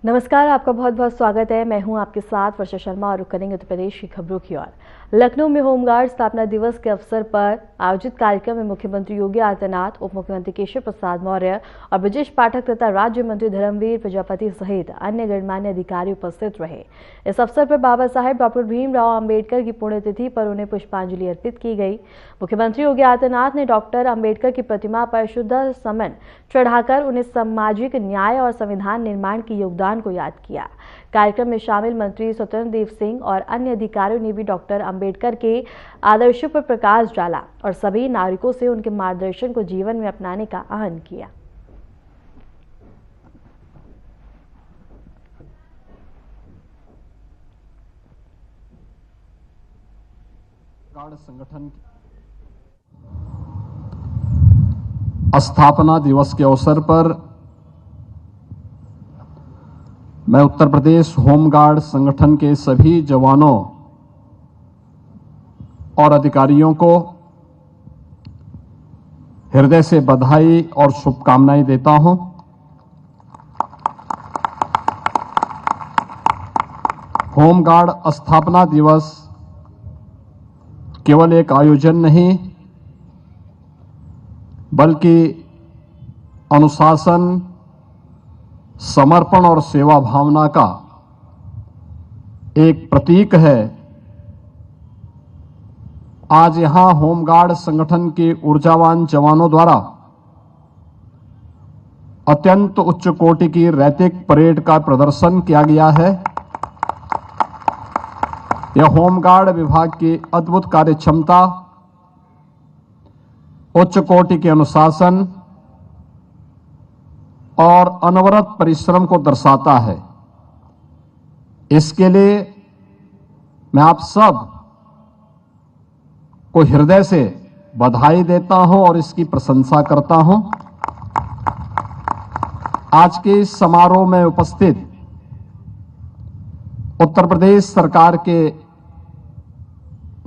नमस्कार, आपका बहुत बहुत स्वागत है। मैं हूं आपके साथ वर्षा शर्मा और रुक करेंगे उत्तर प्रदेश की खबरों की ओर। लखनऊ में होमगार्ड स्थापना दिवस के अवसर पर आयोजित कार्यक्रम में मुख्यमंत्री योगी आदित्यनाथ, उप मुख्यमंत्री केशव प्रसाद मौर्य और ब्रजेश पाठक तथा राज्य मंत्री धर्मवीर प्रजापति सहित अन्य गणमान्य अधिकारी उपस्थित रहे। इस अवसर पर बाबा साहेब डॉक्टर भीमराव अम्बेडकर की पुण्यतिथि पर उन्हें पुष्पांजलि अर्पित की गई। मुख्यमंत्री योगी आदित्यनाथ ने डॉक्टर अम्बेडकर की प्रतिमा पर शुद्ध समन चढ़ाकर उन्हें सामाजिक न्याय और संविधान निर्माण के योगदान को याद किया। कार्यक्रम में शामिल मंत्री स्वतंत्र देव सिंह और अन्य अधिकारियों ने भी डॉक्टर अंबेडकर के आदर्शों पर प्रकाश डाला और सभी नागरिकों से उनके मार्गदर्शन को जीवन में अपनाने का आह्वान किया। संगठन स्थापना दिवस के अवसर पर मैं उत्तर प्रदेश होमगार्ड संगठन के सभी जवानों और अधिकारियों को हृदय से बधाई और शुभकामनाएं देता हूं। होमगार्ड स्थापना दिवस केवल एक आयोजन नहीं, बल्कि अनुशासन, समर्पण और सेवा भावना का एक प्रतीक है। आज यहां होमगार्ड संगठन के ऊर्जावान जवानों द्वारा अत्यंत उच्च कोटि की रैतिक परेड का प्रदर्शन किया गया है। यह होमगार्ड विभाग की अद्भुत कार्य क्षमता, उच्च कोटि के अनुशासन और अनवरत परिश्रम को दर्शाता है। इसके लिए मैं आप सब को हृदय से बधाई देता हूं और इसकी प्रशंसा करता हूं। आज के इस समारोह में उपस्थित उत्तर प्रदेश सरकार के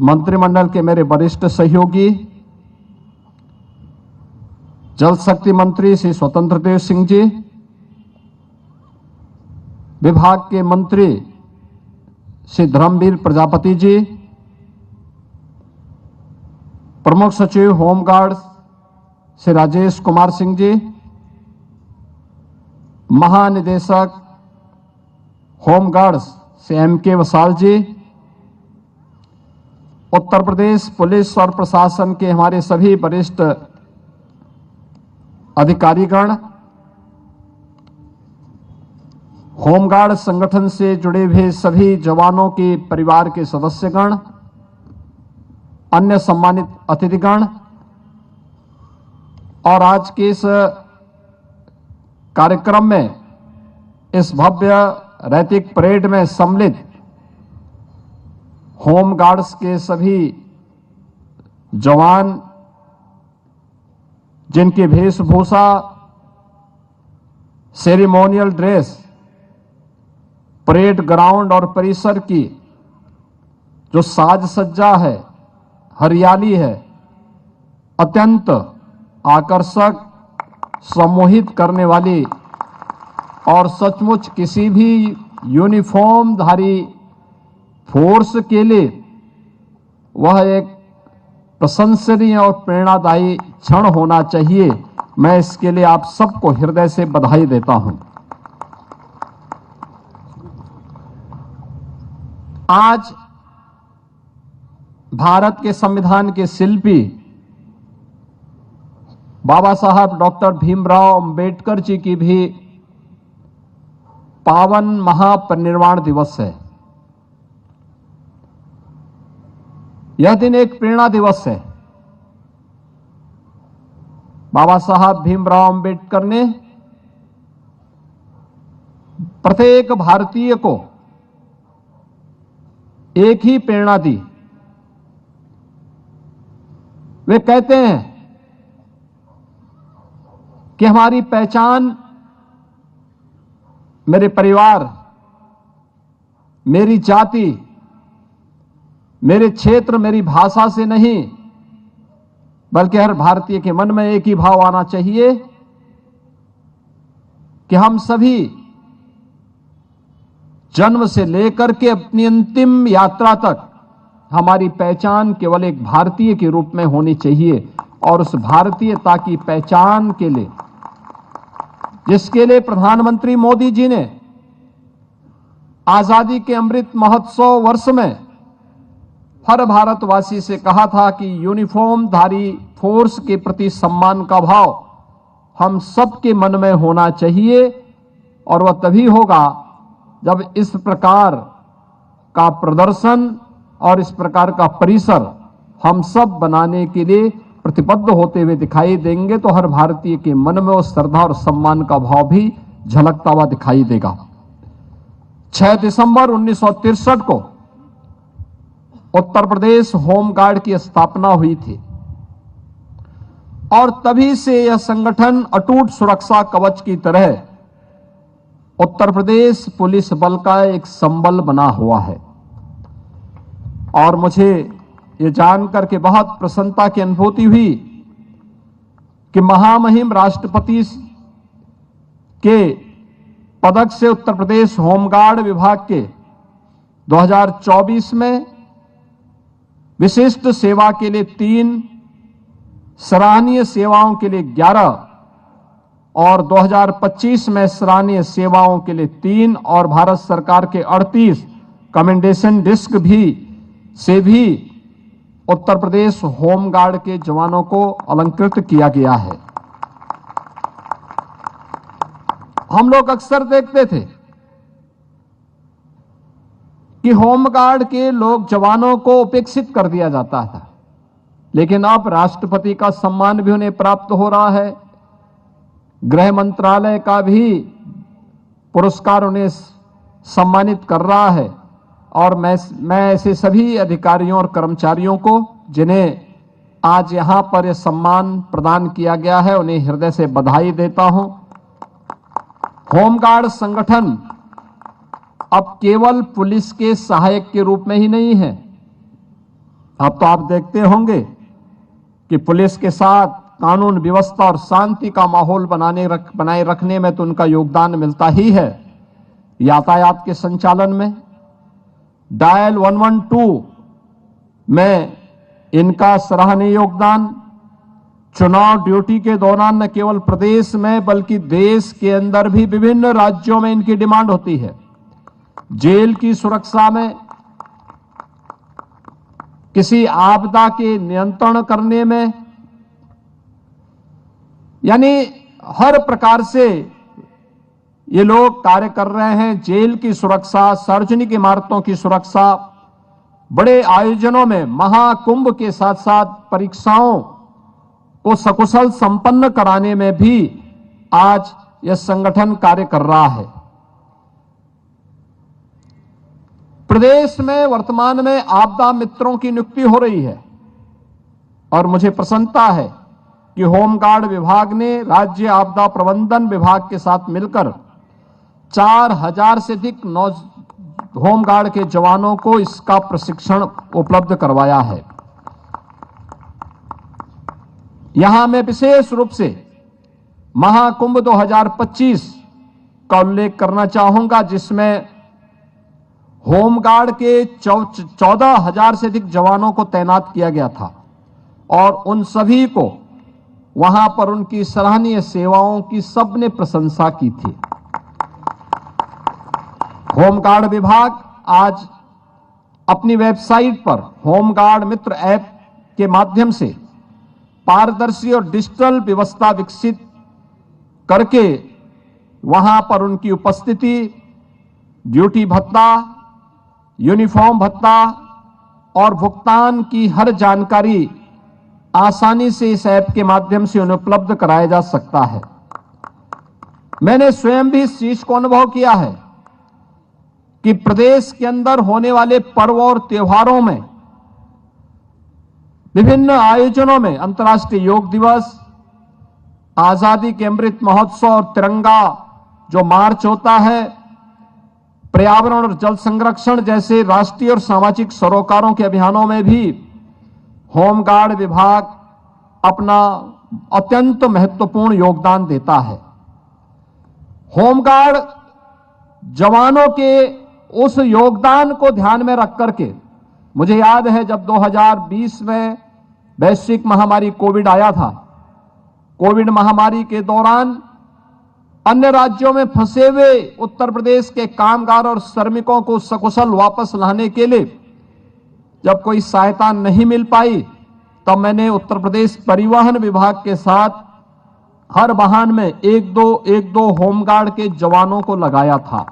मंत्रिमंडल के मेरे वरिष्ठ सहयोगी, जल शक्ति मंत्री श्री स्वतंत्र देव सिंह जी, विभाग के मंत्री श्री धर्मवीर प्रजापति जी, प्रमुख सचिव होमगार्ड श्री राजेश कुमार सिंह जी, महानिदेशक होमगार्ड श्री M.K. वसाल जी, उत्तर प्रदेश पुलिस और प्रशासन के हमारे सभी वरिष्ठ अधिकारीगण, होमगार्ड संगठन से जुड़े हुए सभी जवानों के परिवार के सदस्यगण, अन्य सम्मानित अतिथिगण और आज के इस कार्यक्रम में, इस भव्य रैतिक परेड में सम्मिलित होमगार्ड्स के सभी जवान, जिनकी वेशभूषा, सेरेमोनियल ड्रेस, परेड ग्राउंड और परिसर की जो साज सज्जा है, हरियाली है, अत्यंत आकर्षक, सम्मोहित करने वाली और सचमुच किसी भी यूनिफॉर्मधारी फोर्स के लिए वह एक प्रशंसनीय और प्रेरणादायी क्षण होना चाहिए। मैं इसके लिए आप सबको हृदय से बधाई देता हूं। आज भारत के संविधान के शिल्पी बाबा साहब डॉक्टर भीमराव अंबेडकर जी की भी पावन महापरिनिर्वाण दिवस है। यह दिन एक प्रेरणा दिवस है। बाबा साहब भीमराव अंबेडकर ने प्रत्येक भारतीय को एक ही प्रेरणा दी। वे कहते हैं कि हमारी पहचान मेरे परिवार, मेरी जाति, मेरे क्षेत्र, मेरी भाषा से नहीं, बल्कि हर भारतीय के मन में एक ही भाव आना चाहिए कि हम सभी जन्म से लेकर के अपनी अंतिम यात्रा तक हमारी पहचान केवल एक भारतीय के रूप में होनी चाहिए। और उस भारतीयता की पहचान के लिए, जिसके लिए प्रधानमंत्री मोदी जी ने आजादी के अमृत महोत्सव वर्ष में हर भारतवासी से कहा था कि यूनिफॉर्म धारी फोर्स के प्रति सम्मान का भाव हम सबके मन में होना चाहिए। और वह तभी होगा जब इस प्रकार का प्रदर्शन और इस प्रकार का परिसर हम सब बनाने के लिए प्रतिबद्ध होते हुए दिखाई देंगे, तो हर भारतीय के मन में उस श्रद्धा और सम्मान का भाव भी झलकता हुआ दिखाई देगा। 6 दिसंबर 1963 को उत्तर प्रदेश होमगार्ड की स्थापना हुई थी और तभी से यह संगठन अटूट सुरक्षा कवच की तरह उत्तर प्रदेश पुलिस बल का एक संबल बना हुआ है। और मुझे ये जानकर के बहुत प्रसन्नता की अनुभूति हुई कि महामहिम राष्ट्रपति के पदक से उत्तर प्रदेश होमगार्ड विभाग के 2024 में विशिष्ट सेवा के लिए 3, सराहनीय सेवाओं के लिए 11 और 2025 में सराहनीय सेवाओं के लिए 3 और भारत सरकार के 38 कमेंडेशन डिस्क से भी उत्तर प्रदेश होमगार्ड के जवानों को अलंकृत किया गया है। हम लोग अक्सर देखते थे कि होमगार्ड के लोग जवानों को उपेक्षित कर दिया जाता था, लेकिन अब राष्ट्रपति का सम्मान भी उन्हें प्राप्त हो रहा है। गृह मंत्रालय का भी पुरस्कार उन्हें सम्मानित कर रहा है। और मैं ऐसे सभी अधिकारियों और कर्मचारियों को जिन्हें आज यहां पर यह सम्मान प्रदान किया गया है, उन्हें हृदय से बधाई देता हूं। होमगार्ड संगठन अब केवल पुलिस के सहायक के रूप में ही नहीं है। अब तो आप देखते होंगे कि पुलिस के साथ कानून व्यवस्था और शांति का माहौल बनाए रखने में तो उनका योगदान मिलता ही है। यातायात के संचालन में, डायल 112 में इनका सराहनीय योगदान, चुनाव ड्यूटी के दौरान न केवल प्रदेश में बल्कि देश के अंदर भी विभिन्न राज्यों में इनकी डिमांड होती है। जेल की सुरक्षा में, किसी आपदा के नियंत्रण करने में, यानी हर प्रकार से ये लोग कार्य कर रहे हैं। जेल की सुरक्षा, सार्वजनिक इमारतों की सुरक्षा, बड़े आयोजनों में महाकुंभ के साथ साथ परीक्षाओं को सकुशल संपन्न कराने में भी आज यह संगठन कार्य कर रहा है। प्रदेश में वर्तमान में आपदा मित्रों की नियुक्ति हो रही है और मुझे प्रसन्नता है कि होमगार्ड विभाग ने राज्य आपदा प्रबंधन विभाग के साथ मिलकर 4000 से अधिक होमगार्ड के जवानों को इसका प्रशिक्षण उपलब्ध करवाया है। यहां मैं विशेष रूप से महाकुंभ 2025 का उल्लेख करना चाहूंगा, जिसमें होमगार्ड के 14,000 से अधिक जवानों को तैनात किया गया था और उन सभी को वहां पर उनकी सराहनीय सेवाओं की सबने प्रशंसा की थी। होमगार्ड विभाग आज अपनी वेबसाइट पर होमगार्ड मित्र ऐप के माध्यम से पारदर्शी और डिजिटल व्यवस्था विकसित करके वहां पर उनकी उपस्थिति, ड्यूटी भत्ता, यूनिफॉर्म भत्ता और भुगतान की हर जानकारी आसानी से इस ऐप के माध्यम से उन्हें उपलब्ध कराया जा सकता है। मैंने स्वयं भी इस चीज को अनुभव किया है कि प्रदेश के अंदर होने वाले पर्व और त्योहारों में, विभिन्न आयोजनों में, अंतर्राष्ट्रीय योग दिवस, आजादी के अमृत महोत्सव और तिरंगा जो मार्च होता है, पर्यावरण और जल संरक्षण जैसे राष्ट्रीय और सामाजिक सरोकारों के अभियानों में भी होमगार्ड विभाग अपना अत्यंत महत्वपूर्ण योगदान देता है। होमगार्ड जवानों के उस योगदान को ध्यान में रख करके मुझे याद है जब 2020 में वैश्विक महामारी कोविड आया था, कोविड महामारी के दौरान अन्य राज्यों में फंसे हुए उत्तर प्रदेश के कामगार और श्रमिकों को सकुशल वापस लाने के लिए जब कोई सहायता नहीं मिल पाई, तब मैंने उत्तर प्रदेश परिवहन विभाग के साथ हर वाहन में एक दो होमगार्ड के जवानों को लगाया था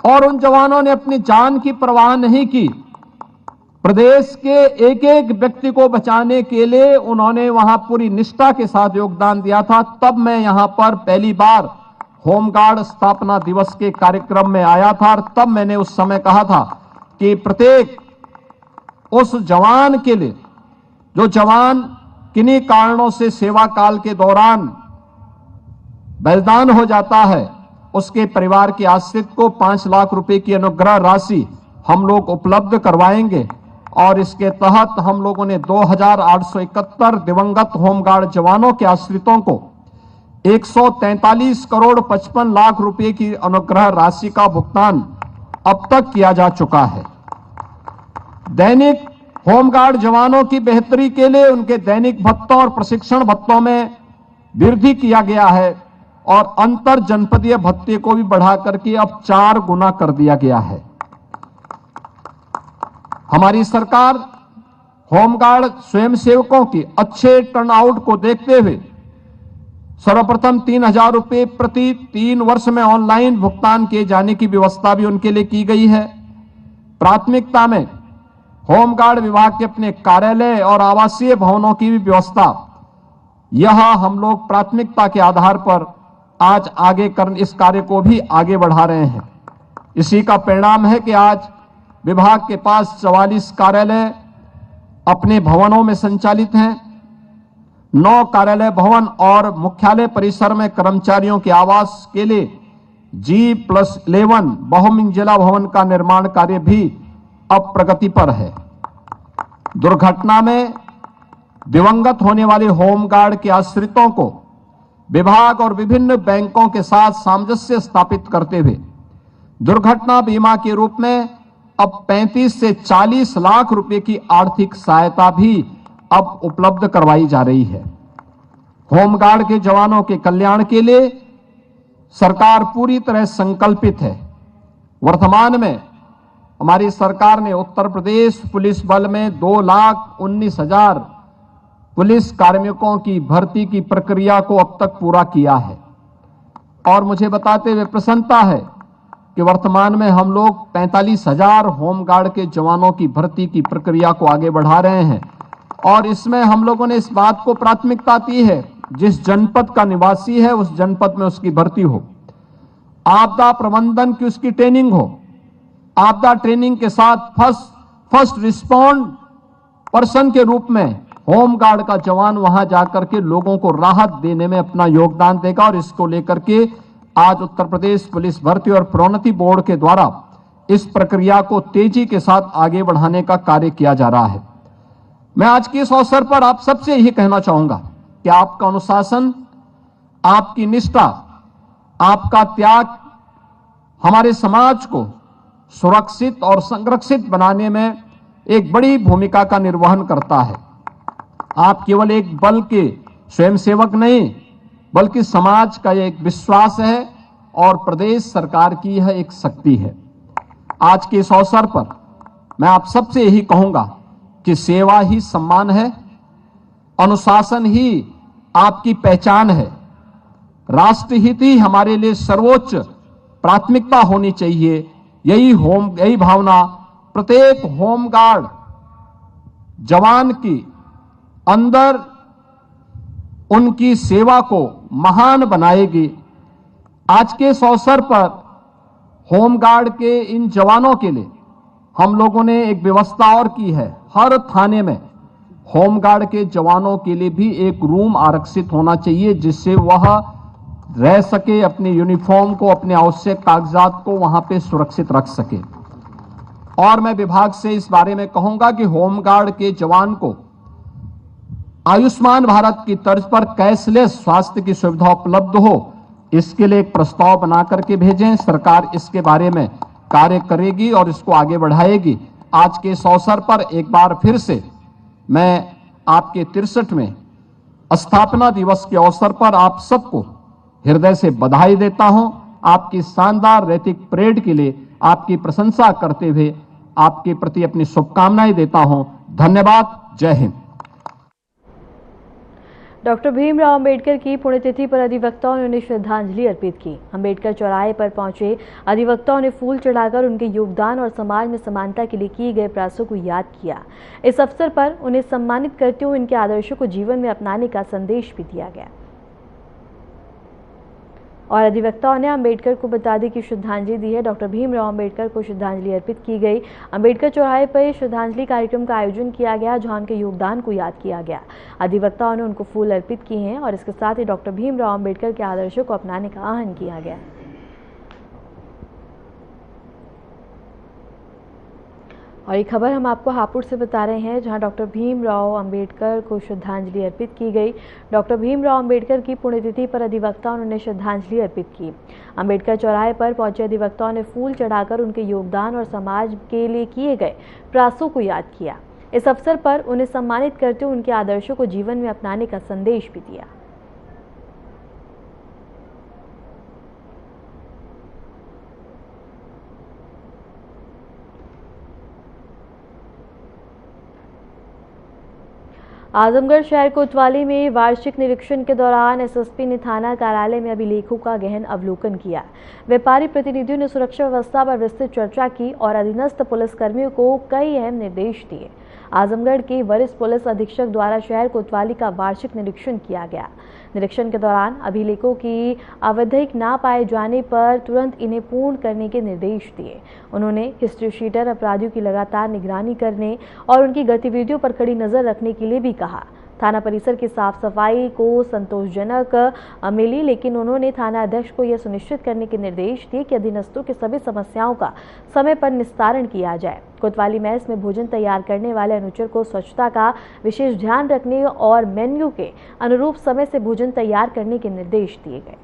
और उन जवानों ने अपनी जान की परवाह नहीं की। प्रदेश के एक एक व्यक्ति को बचाने के लिए उन्होंने वहां पूरी निष्ठा के साथ योगदान दिया था। तब मैं यहां पर पहली बार होमगार्ड स्थापना दिवस के कार्यक्रम में आया था और तब मैंने उस समय कहा था कि प्रत्येक उस जवान के लिए, जो जवान किन्हीं कारणों से सेवा काल के दौरान बलिदान हो जाता है, उसके परिवार के आश्रित को 5 लाख रुपए की अनुग्रह राशि हम लोग उपलब्ध करवाएंगे और इसके तहत हम लोगों ने 2871 दिवंगत होमगार्ड जवानों के आश्रितों को 143 करोड़ 55 लाख रुपए की अनुग्रह राशि का भुगतान अब तक किया जा चुका है। दैनिक होमगार्ड जवानों की बेहतरी के लिए उनके दैनिक भत्तों और प्रशिक्षण भत्तों में वृद्धि किया गया है और अंतर जनपदीय भत्ते को भी बढ़ा करके अब 4 गुना कर दिया गया है। हमारी सरकार होमगार्ड स्वयंसेवकों की अच्छे टर्नआउट को देखते हुए सर्वप्रथम 3,000 रुपए प्रति 3 वर्ष में ऑनलाइन भुगतान किए जाने की व्यवस्था भी उनके लिए की गई है। प्राथमिकता में होमगार्ड विभाग के अपने कार्यालय और आवासीय भवनों की भी व्यवस्था, यह हम लोग प्राथमिकता के आधार पर आज इस कार्य को भी आगे बढ़ा रहे हैं। इसी का परिणाम है कि आज विभाग के पास 44 कार्यालय अपने भवनों में संचालित हैं। 9 कार्यालय भवन और मुख्यालय परिसर में कर्मचारियों के आवास के लिए G+11 बहुमंजिला भवन का निर्माण कार्य भी अब प्रगति पर है। दुर्घटना में दिवंगत होने वाले होमगार्ड के आश्रितों को विभाग और विभिन्न बैंकों के साथ सामंजस्य स्थापित करते हुए दुर्घटना बीमा के रूप में अब 35 से 40 लाख रुपए की आर्थिक सहायता भी अब उपलब्ध करवाई जा रही है। होमगार्ड के जवानों के कल्याण के लिए सरकार पूरी तरह संकल्पित है। वर्तमान में हमारी सरकार ने उत्तर प्रदेश पुलिस बल में 2,19,000 पुलिस कार्मिकों की भर्ती की प्रक्रिया को अब तक पूरा किया है और मुझे बताते हुए प्रसन्नता है कि वर्तमान में हम लोग 45,000 होमगार्ड के जवानों की भर्ती की प्रक्रिया को आगे बढ़ा रहे हैं और इसमें हम लोगों ने इस बात को प्राथमिकता दी है, जिस जनपद का निवासी है उस जनपद में उसकी भर्ती हो, आपदा प्रबंधन की उसकी ट्रेनिंग हो, आपदा ट्रेनिंग के साथ फर्स्ट रिस्पॉन्ड पर्सन के रूप में होमगार्ड का जवान वहां जाकर के लोगों को राहत देने में अपना योगदान देगा और इसको लेकर के आज उत्तर प्रदेश पुलिस भर्ती और प्रोन्नति बोर्ड के द्वारा इस प्रक्रिया को तेजी के साथ आगे बढ़ाने का कार्य किया जा रहा है। मैं आज के इस अवसर पर आप सबसे यही कहना चाहूंगा कि आपका अनुशासन, आपकी निष्ठा, आपका त्याग हमारे समाज को सुरक्षित और संरक्षित बनाने में एक बड़ी भूमिका का निर्वहन करता है। आप केवल एक बल के स्वयंसेवक नहीं बल्कि समाज का एक विश्वास है और प्रदेश सरकार की यह एक शक्ति है। आज के इस अवसर पर मैं आप सबसे यही कहूंगा कि सेवा ही सम्मान है, अनुशासन ही आपकी पहचान है, राष्ट्रहित ही हमारे लिए सर्वोच्च प्राथमिकता होनी चाहिए। यही भावना प्रत्येक होमगार्ड जवान की अंदर उनकी सेवा को महान बनाएगी। आज के इस अवसर पर होमगार्ड के इन जवानों के लिए हम लोगों ने एक व्यवस्था और की है। हर थाने में होमगार्ड के जवानों के लिए भी एक रूम आरक्षित होना चाहिए जिससे वह रह सके, अपनी यूनिफॉर्म को, अपने आवश्यक कागजात को वहां पे सुरक्षित रख सके। और मैं विभाग से इस बारे में कहूंगा कि होमगार्ड के जवान को आयुष्मान भारत की तर्ज पर कैशलेस स्वास्थ्य की सुविधा उपलब्ध हो, इसके लिए एक प्रस्ताव बना करके भेजें। सरकार इसके बारे में कार्य करेगी और इसको आगे बढ़ाएगी। आज के इस अवसर पर एक बार फिर से मैं आपके 63वें स्थापना दिवस के अवसर पर आप सबको हृदय से बधाई देता हूं। आपकी शानदार रैतिक परेड के लिए आपकी प्रशंसा करते हुए आपके प्रति अपनी शुभकामनाएं देता हूं। धन्यवाद। जय हिंद। डॉक्टर भीमराव अंबेडकर की पुण्यतिथि पर अधिवक्ताओं ने उन्हें श्रद्धांजलि अर्पित की। अंबेडकर चौराहे पर पहुंचे अधिवक्ताओं ने फूल चढ़ाकर उनके योगदान और समाज में समानता के लिए किए गए प्रयासों को याद किया। इस अवसर पर उन्हें सम्मानित करते हुए उनके आदर्शों को जीवन में अपनाने का संदेश भी दिया गया और अधिवक्ताओं ने अंबेडकर को बता दी कि श्रद्धांजलि दी है। डॉक्टर भीमराव अंबेडकर को श्रद्धांजलि अर्पित की गई। अंबेडकर चौराहे पर श्रद्धांजलि कार्यक्रम का आयोजन किया गया जहां उनके योगदान को याद किया गया। अधिवक्ताओं ने उनको फूल अर्पित किए हैं और इसके साथ ही डॉक्टर भीमराव अंबेडकर के आदर्शों को अपनाने का आह्वान किया गया। और ये खबर हम आपको हापुड़ से बता रहे हैं जहां डॉक्टर भीमराव अंबेडकर को श्रद्धांजलि अर्पित की गई। डॉक्टर भीमराव अंबेडकर की पुण्यतिथि पर अधिवक्ताओं ने उन्हें श्रद्धांजलि अर्पित की। अंबेडकर चौराहे पर पहुंचे अधिवक्ताओं ने फूल चढ़ाकर उनके योगदान और समाज के लिए किए गए प्रयासों को याद किया। इस अवसर पर उन्हें सम्मानित करते हुए उनके आदर्शों को जीवन में अपनाने का संदेश भी दिया। आजमगढ़ शहर कोतवाली में वार्षिक निरीक्षण के दौरान एसएसपी ने थाना कार्यालय में अभिलेखों का गहन अवलोकन किया। व्यापारी प्रतिनिधियों ने सुरक्षा व्यवस्था पर विस्तृत चर्चा की और अधीनस्थ पुलिसकर्मियों को कई अहम निर्देश दिए। आजमगढ़ के वरिष्ठ पुलिस अधीक्षक द्वारा शहर कोतवाली का वार्षिक निरीक्षण किया गया। निरीक्षण के दौरान अभिलेखों की अवैधिक ना पाए जाने पर तुरंत इन्हें पूर्ण करने के निर्देश दिए। उन्होंने हिस्ट्री शीटर अपराधियों की लगातार निगरानी करने और उनकी गतिविधियों पर कड़ी नजर रखने के लिए भी कहा। थाना परिसर की साफ सफाई को संतोषजनक मिली, लेकिन उन्होंने थाना अध्यक्ष को यह सुनिश्चित करने के निर्देश दिए कि अधीनस्थों की सभी समस्याओं का समय पर निस्तारण किया जाए। कोतवाली मेस में भोजन तैयार करने वाले अनुचर को स्वच्छता का विशेष ध्यान रखने और मेन्यू के अनुरूप समय से भोजन तैयार करने के निर्देश दिए गए।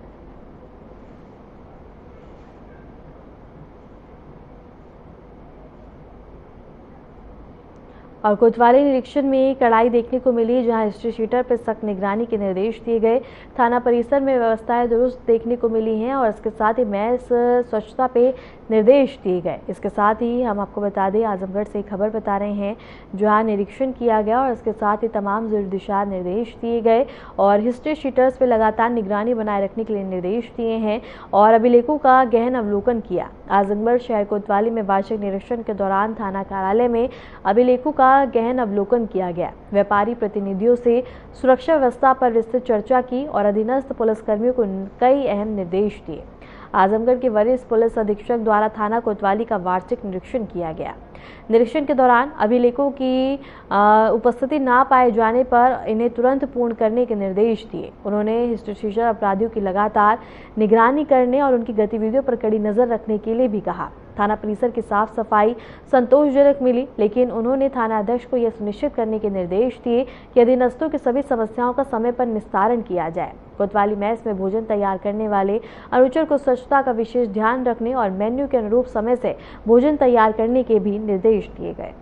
और कोतवाली निरीक्षण में कड़ाई देखने को मिली जहां हिस्ट्री शीटर पर सख्त निगरानी के निर्देश दिए गए। थाना परिसर में व्यवस्थाएं दुरुस्त देखने को मिली हैं और इसके साथ ही मेस स्वच्छता पे निर्देश दिए गए। इसके साथ ही हम आपको बता दें, आजमगढ़ से खबर बता रहे हैं जहां निरीक्षण किया गया और इसके साथ ही तमाम जरूरी दिशा निर्देश दिए गए और हिस्ट्री शीटर्स पे लगातार निगरानी बनाए रखने के लिए निर्देश दिए हैं और अभिलेखों का गहन अवलोकन किया। आजमगढ़ शहर कोतवाली में वार्षिक निरीक्षण के दौरान थाना कार्यालय में अभिलेखों का गहन अवलोकन किया गया। व्यापारी प्रतिनिधियों से सुरक्षा व्यवस्था पर विस्तृत चर्चा की और अधीनस्थ पुलिसकर्मियों को कई अहम निर्देश दिए। आजमगढ़ के वरिष्ठ पुलिस अधीक्षक द्वारा थाना कोतवाली का वार्षिक निरीक्षण किया गया। निरीक्षण के दौरान अभिलेखों की उपस्थिति ना पाए जाने पर इन्हें तुरंत पूर्ण करने के निर्देश दिए। उन्होंने हिस्ट्री शीटर अपराधियों की लगातार निगरानी करने और उनकी गतिविधियों पर कड़ी नजर रखने के लिए भी कहा। थाना परिसर की साफ सफाई संतोषजनक मिली, लेकिन उन्होंने थाना अध्यक्ष को यह सुनिश्चित करने के निर्देश दिए कि अधीनस्थों की सभी समस्याओं का समय पर निस्तारण किया जाए। कोतवाली मेस में भोजन तैयार करने वाले अनुचर को स्वच्छता का विशेष ध्यान रखने और मेन्यू के अनुरूप समय से भोजन तैयार करने के भी निर्देश दिए गए।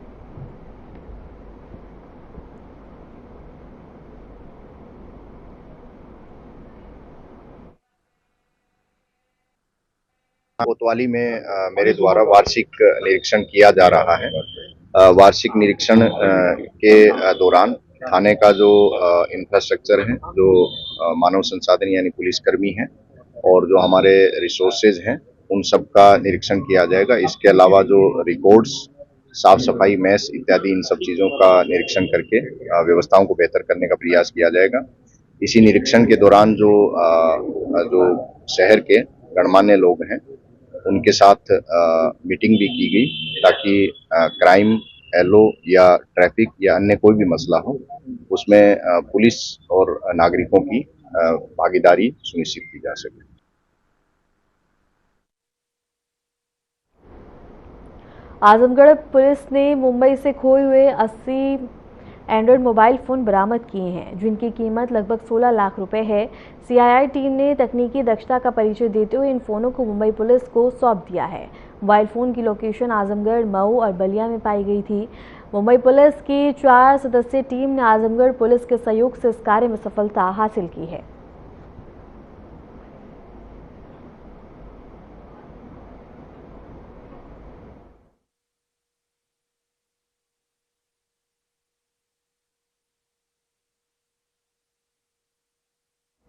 कोतवाली में मेरे द्वारा वार्षिक निरीक्षण किया जा रहा है। वार्षिक निरीक्षण के दौरान थाने का जो इंफ्रास्ट्रक्चर है, जो मानव संसाधन यानी पुलिसकर्मी हैं और जो हमारे रिसोर्सेज हैं, उन सब का निरीक्षण किया जाएगा। इसके अलावा जो रिकॉर्ड्स, साफ सफाई, मेस इत्यादि इन सब चीज़ों का निरीक्षण करके व्यवस्थाओं को बेहतर करने का प्रयास किया जाएगा। इसी निरीक्षण के दौरान जो शहर के गणमान्य लोग हैं उनके साथ मीटिंग भी की गई ताकि क्राइम, एलओ या ट्रैफिक या अन्य कोई भी मसला हो उसमें पुलिस और नागरिकों की भागीदारी सुनिश्चित की जा सके। आजमगढ़ पुलिस ने मुंबई से खोए हुए 80 एंड्रॉयड मोबाइल फ़ोन बरामद किए हैं जिनकी कीमत लगभग 16 लाख रुपए है। सीआईआई टीम ने तकनीकी दक्षता का परिचय देते हुए इन फ़ोनों को मुंबई पुलिस को सौंप दिया है। मोबाइल फोन की लोकेशन आजमगढ़, मऊ और बलिया में पाई गई थी। मुंबई पुलिस की 4 सदस्यीय टीम ने आजमगढ़ पुलिस के सहयोग से इस कार्य में सफलता हासिल की है।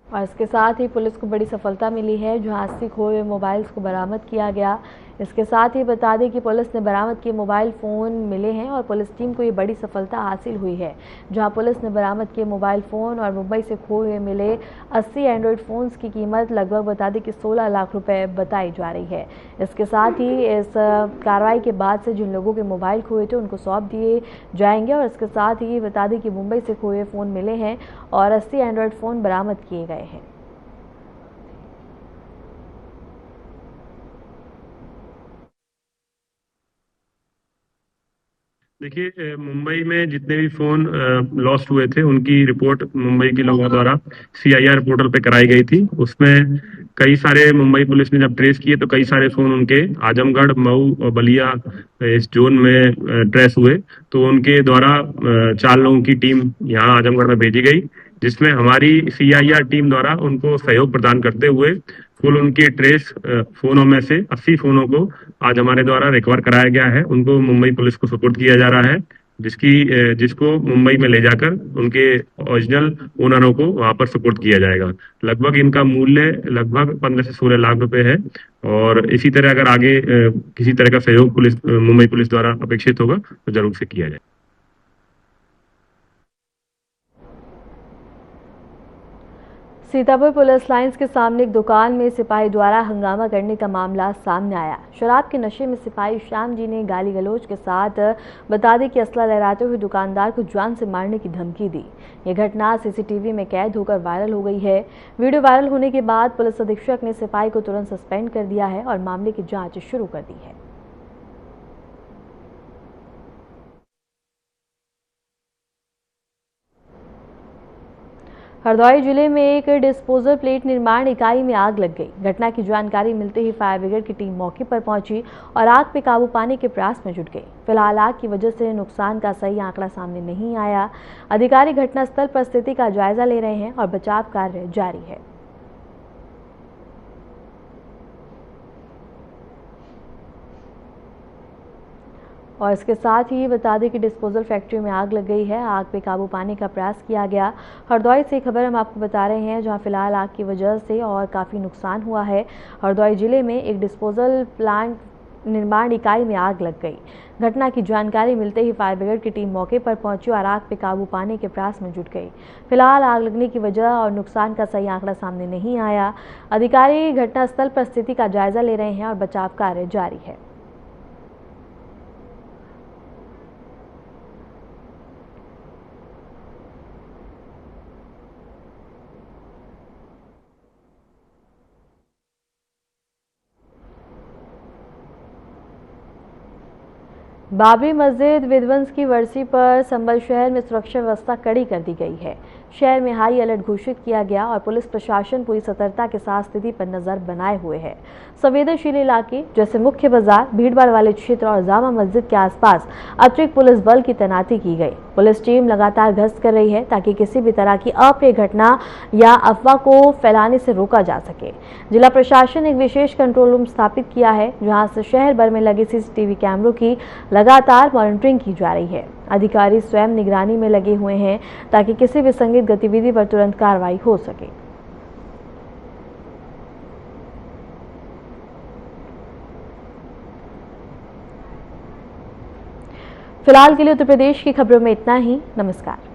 और इसके साथ ही पुलिस को बड़ी सफलता मिली है, जहां 80 खोए हुए मोबाइल्स को बरामद किया गया। इसके साथ ही बता दें कि पुलिस ने बरामद किए मोबाइल फ़ोन मिले हैं और पुलिस टीम को ये बड़ी सफलता हासिल हुई है, जहां पुलिस ने बरामद किए मोबाइल फ़ोन और मुंबई से खोए हुए मिले 80 एंड्रॉयड फ़ोन्स की कीमत लगभग बता दें कि 16 लाख रुपए बताई जा रही है। इसके साथ ही इस कार्रवाई के बाद से जिन लोगों के मोबाइल खोए थे उनको सौंप दिए जाएंगे और इसके साथ ही बता दें कि मुंबई से खोए हुए फ़ोन मिले हैं और 80 एंड्रॉयड फ़ोन बरामद किए गए हैं। देखिए, मुंबई में जितने भी फोन लॉस्ट हुए थे उनकी रिपोर्ट मुंबई के लोगों द्वारा CIR पोर्टल पे कराई गई थी। उसमें कई सारे मुंबई पुलिस ने जब ट्रेस किए तो कई सारे फोन उनके आजमगढ़, मऊ और बलिया इस जोन में ट्रेस हुए। तो उनके द्वारा 4 लोगों की टीम यहाँ आजमगढ़ में भेजी गई, जिसमें हमारी CIR टीम द्वारा उनको सहयोग प्रदान करते हुए फुल उनके ट्रेस फोनों में से 80 फोनों को आज हमारे द्वारा रिकवर कराया गया है। उनको मुंबई पुलिस को सुपुर्द किया जा रहा है, जिसको मुंबई में ले जाकर उनके ओरिजिनल ओनरों को वहां पर सुपुर्द किया जाएगा। लगभग इनका मूल्य लगभग 15 से 16 लाख रुपए है और इसी तरह अगर आगे किसी तरह का सहयोग मुंबई पुलिस द्वारा अपेक्षित होगा तो जरूर से किया जाए। सीतापुर पुलिस लाइंस के सामने एक दुकान में सिपाही द्वारा हंगामा करने का मामला सामने आया। शराब के नशे में सिपाही श्याम जी ने गाली गलौज के साथ बता दें कि असला लहराते हुए दुकानदार को जान से मारने की धमकी दी। ये घटना CCTV में कैद होकर वायरल हो गई है। वीडियो वायरल होने के बाद पुलिस अधीक्षक ने सिपाही को तुरंत सस्पेंड कर दिया है और मामले की जाँच शुरू कर दी है। हरदौई जिले में एक डिस्पोजल प्लेट निर्माण इकाई में आग लग गई। घटना की जानकारी मिलते ही फायर ब्रिगेड की टीम मौके पर पहुंची और आग पे काबू पाने के प्रयास में जुट गई। फिलहाल आग की वजह से नुकसान का सही आंकड़ा सामने नहीं आया। अधिकारी घटनास्थल पर स्थिति का जायजा ले रहे हैं और बचाव कार्य जारी है। और इसके साथ ही बता दें कि डिस्पोजल फैक्ट्री में आग लग गई है। आग पे काबू पाने का प्रयास किया गया। हरदौई से खबर हम आपको बता रहे हैं, जहां फिलहाल आग की वजह से और काफ़ी नुकसान हुआ है। हरदौई जिले में एक डिस्पोजल प्लांट निर्माण इकाई में आग लग गई। घटना की जानकारी मिलते ही फायर ब्रिगेड की टीम मौके पर पहुंची और आग पे काबू पाने के प्रयास में जुट गई। फिलहाल आग लगने की वजह और नुकसान का सही आंकड़ा सामने नहीं आया। अधिकारी घटनास्थल पर स्थिति का जायजा ले रहे हैं और बचाव कार्य जारी है। बाबरी मस्जिद विध्वंस की वर्षी पर संभल शहर में सुरक्षा व्यवस्था कड़ी कर दी गई है। शहर में हाई अलर्ट घोषित किया गया और पुलिस प्रशासन पूरी सतर्कता के साथ स्थिति पर नजर बनाए हुए है। संवेदनशील इलाके जैसे मुख्य बाजार, भीड़भाड़ वाले क्षेत्र और जामा मस्जिद के आसपास अतिरिक्त पुलिस बल की तैनाती की गई। पुलिस टीम लगातार गश्त कर रही है ताकि किसी भी तरह की अप्रिय घटना या अफवाह को फैलाने से रोका जा सके। जिला प्रशासन ने एक विशेष कंट्रोल रूम स्थापित किया है, जहां से शहर भर में लगे CCTV कैमरों की लगातार मॉनिटरिंग की जा रही है। अधिकारी स्वयं निगरानी में लगे हुए हैं ताकि किसी भी संदिग्ध गतिविधि पर तुरंत कार्रवाई हो सके। फिलहाल के लिए उत्तर प्रदेश की खबरों में इतना ही। नमस्कार।